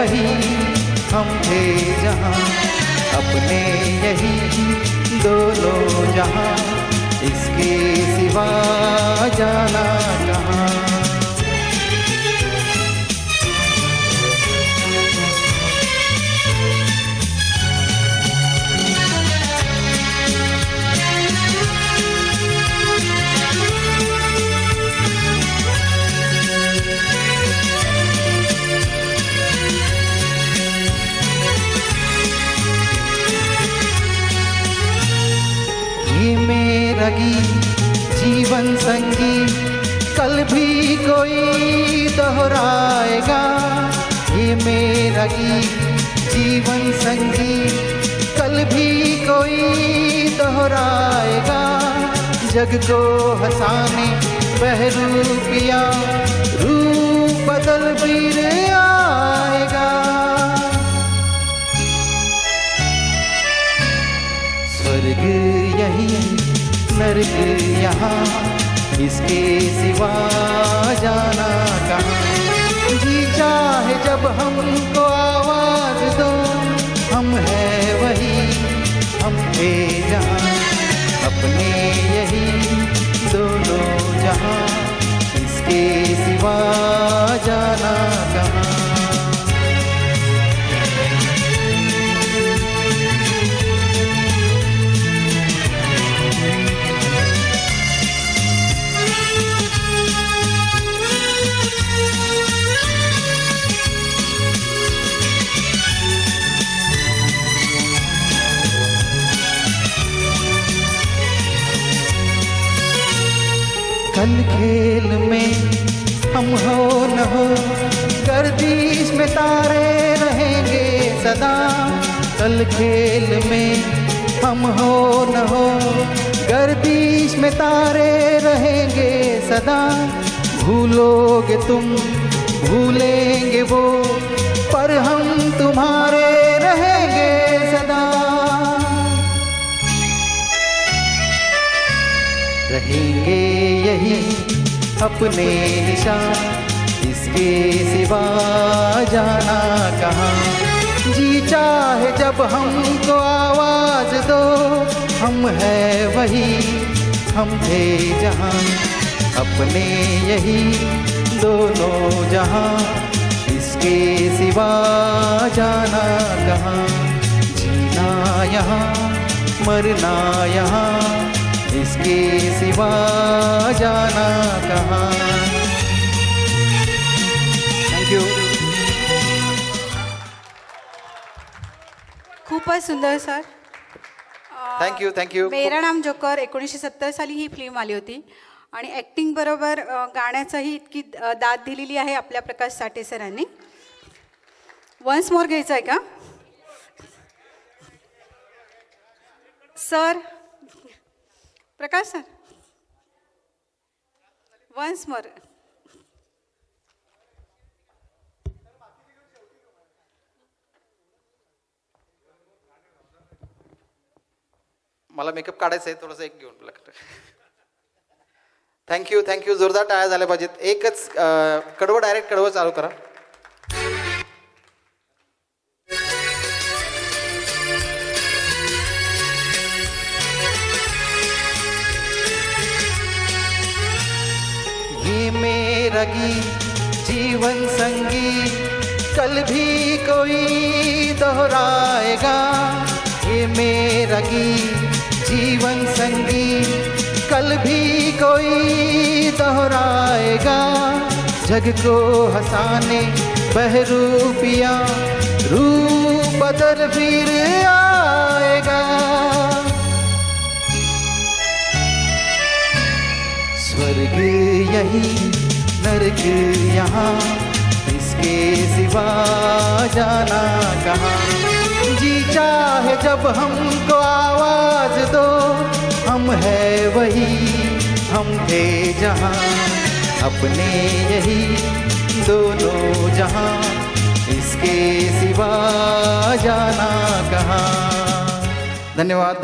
वही हम थे जहाँ, अपने यही दोनों जहाँ, इसके सिवा जाना कहाँ। ये मेरा गीत जीवन संगी कल भी कोई दोहराएगा, ये मेरा गीत जीवन संगी कल भी कोई दोहराएगा। जग को हंसाने बहरूपिया रूप बदल फिर आएगा। स्वर्ग यही नरक यहाँ, इसके सिवा जाना कहाँ। जी चाहे जब हमको आवाज दो, हम है वही हम थे जहाँ, अपने यही दोनों जहाँ, इसके सिवा जाना कहाँ। कल खेल में हम हो न हो, गर्दिश में तारे रहेंगे सदा। कल खेल में हम हो न हो, गर्दिश में तारे रहेंगे सदा। भूलोगे तुम भूलेंगे वो, पर हम तुम्हारे रहेंगे सदा। रहेंगे यही अपने निशान, इसके सिवा जाना कहाँ। जी चाहे जब हमको आवाज दो, हम है वही हम थे जहाँ, अपने यही दोनों जहाँ, इसके सिवा जाना कहाँ। जीना यहाँ मरना यहाँ, इसके सिवा जाना कहाँ। Thank you. खूपच सुंदर सर. थँक्यू. मेरा नाम जोकर 1970 साली ही फिल्म आली होती आणि ॲक्टिंग बरोबर गाण्याचाही इतकी दाद दिलेली आहे आपल्या प्रकाश साठे सरांनी. वन्स मोर घ्यायचं आहे का सर? प्रकाश सर वन्स मोर. मला मेकअप काढायचं आहे, थोडंसं एक घेऊन लागतं. थँक्यू. जोरदार टाळ्या झाल्या पाहिजेत. एकच कडवं डायरेक्ट कडवं चालू करा. ये मेरा गीत जीवन संगी कल भी कोई दोहराएगा. ये मेरा गीत जीवन संगी कल भी कोई दोहराएगा. जग को हंसाने बहरूपिया रूप बदल फिर आएगा. स्वर्ग यही नरक यहाँ, इसके सिवा जाना कहाँ. जी चाहे जब हमको आवाज दो, हम है वही हम थे जहाँ, अपने यही दोनों जहाँ, इसके सिवा जाना कहाँ. धन्यवाद.